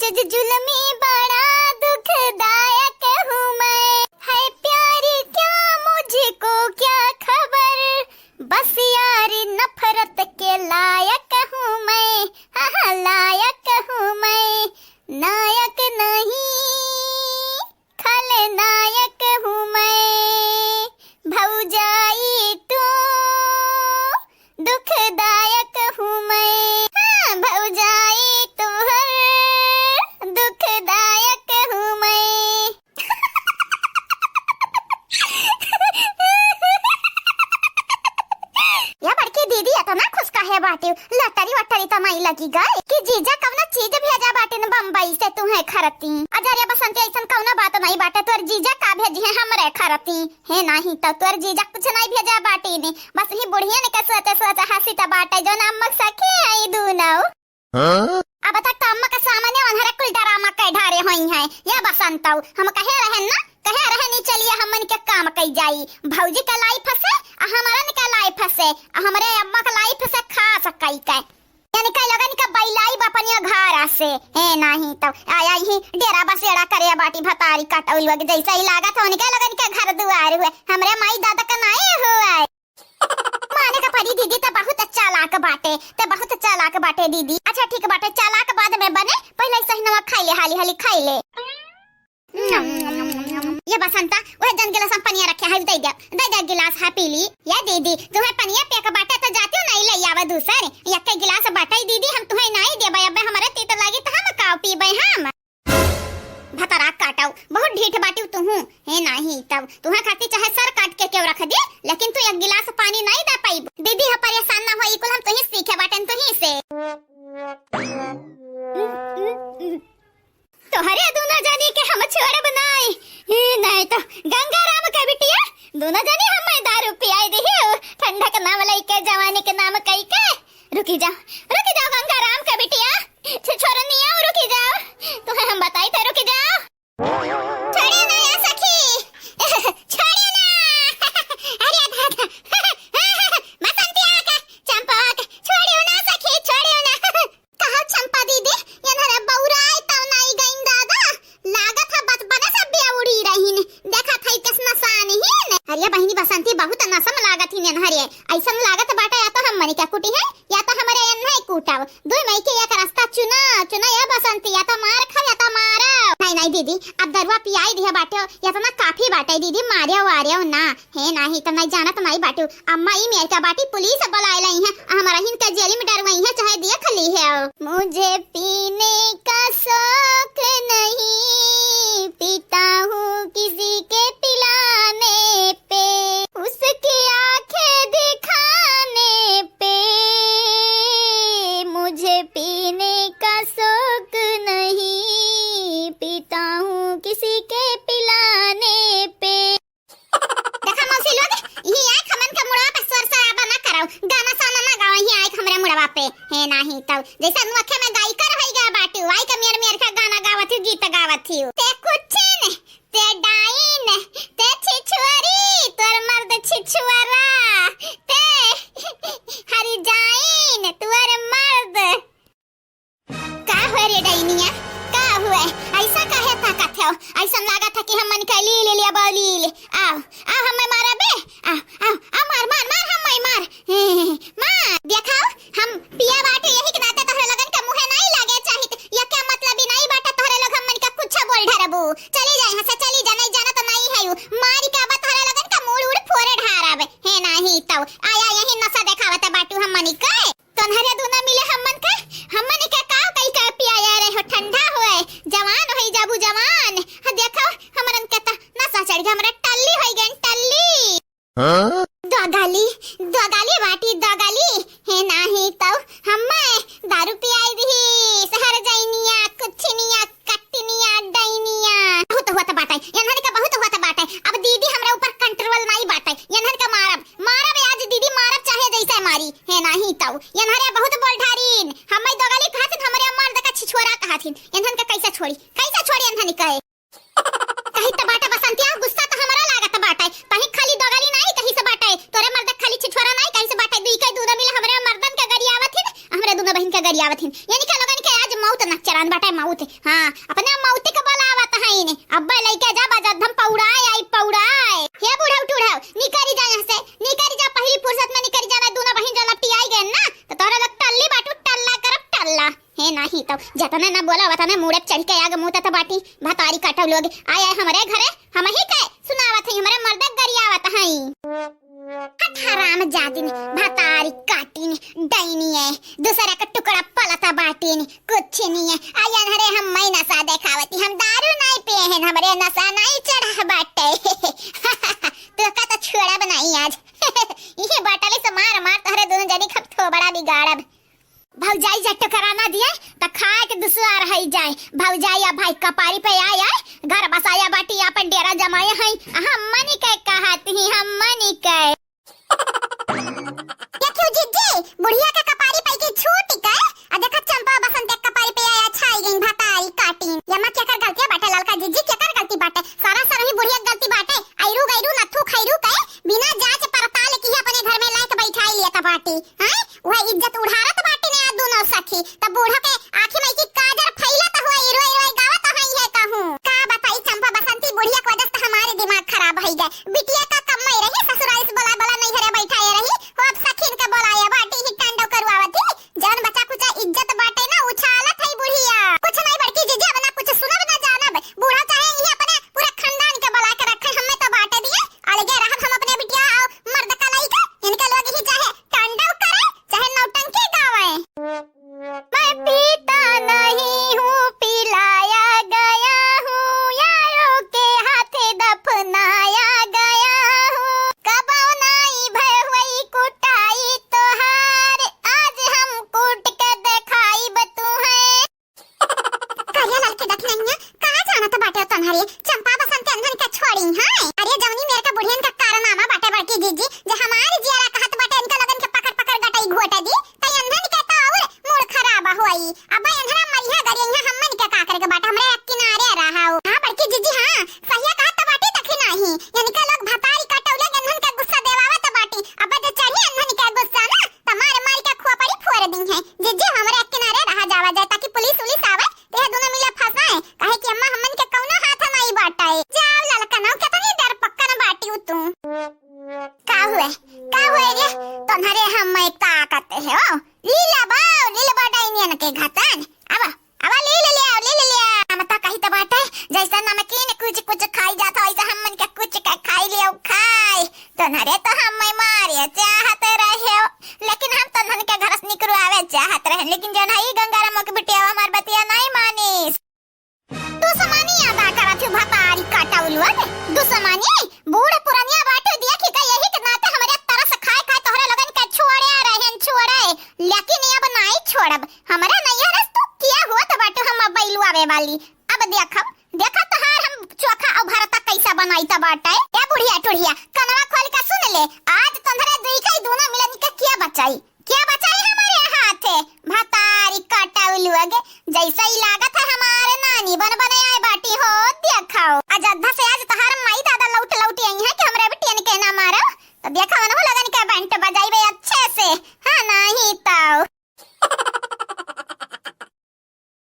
जुल्मी बड़ा दुखदायक हूँ मैं, है प्यार क्या मुझको क्या खबर, बस यार नफरत के लायक हूँ मैं, हाँ लायक हूँ मैं, नायक नहीं खलनायक हूँ मैं, भौजाई तू दुखदायक हूँ मैं, हाँ भौजाई तू हर दुखदायक हूँ मैं। या बड़की दीदी इतना खुश काहे बाटे, लटरी वटरी तमाई लगी गई कि जीजा कवना चीज भेजा बाटे न बम्बई से तुम्हें खरती। अजरिया बसंती ऐसन कवना बात नहीं बाटे, तोर जीजा का भेजी है हमरे खरती है, नहीं तो तोर जीजा कुछ नहीं भेजा बाटे ने, बस ही बुढ़िया ने सोचे सोचे हंसी त बाटे जो नमक सखे आई दूनाओ। अब तक तो अम्मा का सामान्य अनहरे कुल डरामा कह ढारे हुई है, या बसंताऊ हम कहे रहन ना, कहे रहनी चलिए हमन के काम कई जाई, भौजी का लाइफ से हमारा का लाइफ से हमरे अम्मा का लाइफ से खा सकई के, यानी कई लगन का बैलाई बपनिया घर से है, नहीं तो आया ही डेरा बसेड़ा करे बाटी भतारी कटौल वग जैसा ही लागत होने के लगन के घर दुआर हुए, हमरे माई दादा का नाए हुआ माने का परी दीदी तो बहुत अच्छा लाक बाटे, तो बहुत अच्छा लाक बाटे दीदी। अच्छा ठीक बाटे, चालाक बाद में बने, पहले सही नमक खाई ले, हाली हाली खाई ले। ये बसंता वह जन गिलास हम पनिया रखे है, दे दे गिलास है पी ली। या दीदी तुम्हें पनिया पे का बाटे तो जाती हो नहीं ले आवा दूसरे, या के गिलास बाटे दीदी हम तुम्हें नहीं देबे, अबे हमारे तीत लागी तो हम काव पीबे हम। भतरा काटाऊ बहुत ढीठ बाटी तू हूं है, नहीं तब तुम्हें खाती चाहे सर काट के क्यों रख दे, लेकिन तू एक गिलास पानी नहीं दे पाई दीदी, हम परेशान ना होई कुल हम तो ही सीखे बाटन तो ही से। तो हरे दोनों जानी के हम छोड़ बनाए, नहीं तो गंगाराम का बिटिया दोनों जानी हम दारू पियाई दे, ठंडा का नाम लई के जवानी के नाम कई के। रुकी जाओ गंगाराम का बिटिया, छोड़ नहीं आओ, रुकी जाओ तुम्हें हम बताई थे, रुकी जाओ। छोड़िए ना या सखी, छोड़िए ना अरे दादा बसंती आके चंपा आके छोड़ियो ना सखी, छोड़ियो ना। कहा चंपा दीदी ये ना बौराई तो नहीं गई दादा, लागत है बचपन से बिया उड़ी रही ने, देखा था किस नशा नहीं ने। अरे बहिनी बसंती बहुत नशा में लागत ही ने, हरे ऐसा लागत बाटा या तो हम मनी का कुटी है या तो हमारे नहीं कूटाव, दो मई के एक रास्ता चुना चुना या बसंती, या तो मार खा या तो मारा। नहीं दीदी अब दरवा पियाई दिया बाटे, या तो ना काफी बाटे दीदी, मारिया वारिया ना है, नहीं तो नहीं जाना तो नहीं बाटे। अम्मा ही मेरे का बाटी पुलिस बुलाए लाई है, हमारा हिंद का जेल में डरवाई है, चाहे दिया खली है। मुझे पीने का शौक नहीं, पीता हूँ किसी के पिलाने पे, उसकी आंखें दिखाने पे, मुझे पीने का शौक नहीं, पीता हूँ किसी के पिलाने पे। देखा मौसी लोग ये आंख हमन का मुड़वा पे सर सराबा ना कराओ, गाना साना ना गाओ, ये आंख हमरे मुड़वा पे है, नहीं तब जैसा नुखे में गाई कर होई गा बाटू, आई का मेर का गाना गावत हूँ, गीत गावत हूँ। ते कुछन ते डाइन ते छिछुआरी तोर मर्द छिछुआरा, ते हरी जाइन तोर मर्द। का हुआ रे डाइनिया, का हुआ ऐसा काहे ताकत है, ऐसा लगा था कि हम मन का ली ले बोली ले, आओ आओ हमें मारा बे, आओ आओ आओ मार मार मार हमें मार मार, देखाओ हम पिया बाटे यही के नाते तोहरे लगन का मुहे नहीं लागे चाहिए, या क्या मतलब ही नहीं बाटा तोहरे लोग हम मन का कुछ बोल ढरबू, चली जाए यहां से, चली जा, नहीं जाना तो नहीं है यू मारी का बा तोहरे लगन का मूड उड़ फोरे ढारावे है, नहीं तो आया यही नशा देखावत बाटू हम मन का, तोहरे दोनों मिले हम मन का, हम मन का का कई का पिया रे हो, ठंडा होए जवान होई जाबू जवान, देखो हमरन के ता नशा चढ़ गया, हमरा टल्ली होई गन टल्ली। दोगाली बाटी दोगाली है, नहीं तो हम्मे दारू पियाई दी, शहर जाइनिया कुछनिया कट्टिनिया डाइनिया, बहुत हुआ था बाटाई यनहर का, बहुत हुआ था बाटाई। अब दीदी हमरा ऊपर कंट्रोल नहीं बाटाई, यनहर का मारब आज दीदी मारब चाहे जैसे मारी है, नहीं तो यनहर बहुत बोल ढारीन, हम्मे दोगाली कहत हमरे मर्द का छिछोरा कहथिन, यनहर का कैसे छोड़ी यनहर कहे कहीं तो बाटा बसंतिया गुस्सा तो हमरा लागत बाटा, कहीं खाली दोगाली नहीं कहीं से बाटा, तोरे मर्द खाली छिछोरा नहीं कहीं से बाटा, दुई कई दूध मिल हमरे मर्दन का गरियावत हिन, हमरे दोनों बहन का गरियावत हिन, यानी का लोगन के आज मौत नक्चर डेरान बाटे माउत। हाँ अपने माउती के बोलावत है इने। अब्बा लइका जा बजधम पौड़ाए आई पौड़ाए। हे बुढ़ऊ टुढ़ऊ निकरी जा यहाँ से, निकरी जा, पहली फुर्सत में निकरी जाना। दोनों बहन जब लपटियाई गए ना तो तोरा लग टल्ली बाटू टल्ला करब टल्ला है नहीं। तो जतने ना बोला वतने मुड़े चढ़ के आगे मुंह त बाटी भातारी काटव लोग आए हमारे घरे। हम ही कहे सुनावत है हमारे मर्द गरियावत है। हराम जादिन भातारी काटिन डैनी है, दूसरा का टुकड़ा पलता बाटिन कुछ नहीं है। आयन हरे हम मैं नशा देखावती, हम दारू नहीं पिए हैं, हमारे नशा नहीं चढ़ा बाटे। तो का तो छोड़ा बनाई आज। ये बाटले से मार मार तहरे दोनों जनी खप थो बड़ा बिगाड़ब। भौजाई जट कराना दिए तो खाए के दुसरा रह जाए। भौजाई या भाई कपारी पे आया घर बसाया बाटी यहाँ पे डेरा जमाया है। हम मनी के कहती ही हम मनी के क्या क्यों जीजी बुढ़िया का कपारी पे की छूटी के आ देखा चंपा बसंत के कपारी पे आया छाई गई भातारी काटी। यमा क्या कर गलती बाटे ललका जीजी क्या कर गलती बाटे? सारा सारा ही बुढ़िया गलती बाटे। आइरू गइरू नथु खैरू के बिना जांच पड़ताल की अपने घर में लाके बैठाई लिया त बाटी। हां वह इज्जत उड़ारत बाटी ने दोनों सखी। तब बूढ़ा के आंखी में की काजर फैलत हुआ इरो इरो गावत है कहूं का बताई चंपा बसंती बुढ़िया को वजह से हमारे दिमाग खराब हो गए। बिटिया का कमाई रही ससुराल से बोला बोला नहीं घरे बैठाए रही हो अब सखीन के बोलाया बाटी ही टंडो करवावती। जान बचा कुछ इज्जत बाटे ना उछालत है बुढ़िया। कुछ नहीं बड़की जीजी अब ना कुछ सुनब ना जानब। बूढ़ा चाहे ये अपने पूरे खानदान के बोला के रखे हमें तो बाटे दिए अलगे रह हम अपने बिटिया और मर्द का लाई के इनके लोग ही चाहे टंडो करे चाहे नौटंकी गावे। मैं पीता नहीं हूँ पिलाया गया हूँ, यारों के हाथे दफनाया गया हूँ। कब नाई भय हुई कुटाई तोहार, आज हम कूट के दिखाई बतू है। करिया लड़के देख नहीं है कहाँ जाना तो बाटे तन्हारी चंपा बसंत अंधन का छोड़ी है। अरे जवनी मेरे का बुढ़ियन का कारनामा बाटे बड़की जीजी जो हमारी जियारा कहत बाटे इनका लगन के पकड़ पकड़ गटाई घोटा दी तई अंधन कहता और मूड खराब होई। अब अंधरा मरिया गरिया हमन के का करे के बाटे हमरे किनारे रहा हो। हां बड़की जीजी हां सहिया कहत बाटे तखी नहीं इनका लोग भतारी कटौले अंधन का गुस्सा देवावत बाटी। अब जो चढ़ी अंधन का गुस्सा ना तमार मार के खुआ पड़ी फोड़ दी है। जीजी हमरे किनारे रहा जावा जाए ताकि पुलिस पुलिस आवे ते दोनों मिले फसाए कहे कि अम्मा हमन के कौनो हाथ नहीं बाटाए। जाओ ललका नाव कितनी डर पक्का न बाटी तू का हुए रे तन्हरे हम मैं का कहते हो लीला बाटाई नियन के घातन अब ले मता कही तो बाटे जैसा नमकीन कुछ कुछ खाई जाता वैसा हमन के कुछ का खाई लियो खाई तन्हरे तो हम मैं मारे चाहते रहे लेकिन हम तन्हन के घर से निकलू आवे चाहत रहे लेकिन जो नहीं गंगाराम के बिटिया हमार बतिया नहीं मानिस। तू समानी आदा करत हूं भतारी काटाउलवा ने तू समानी बूढ़ पुरानिया बाटे दिया कि का यही के नाते हमरे तरस खाए खाए तोहरे लगन के छोड़े लेकिन अब नहीं छोड़ब हमरा नहीं रस तू किया हुआ तो बाटे हम बैलू आवे वाली। अब देखा तहार हम चोखा और भरता कैसा बनाई त बाटे ए बुढ़िया टुढ़िया कनवा खोल के सुन ले आज तंधरे दुई का दोनों मिलन के क्या बचाई हमारे हाथ है भतारी काटाउलू आगे जैसा ही लागत है हमारे नानी बन बने आए बाटी हो देखाओ आज अद्धा से आज तहार माई दादा लौट आई है कि हमरे बिटिया ने कहना मारो तो देखा मन हो लगन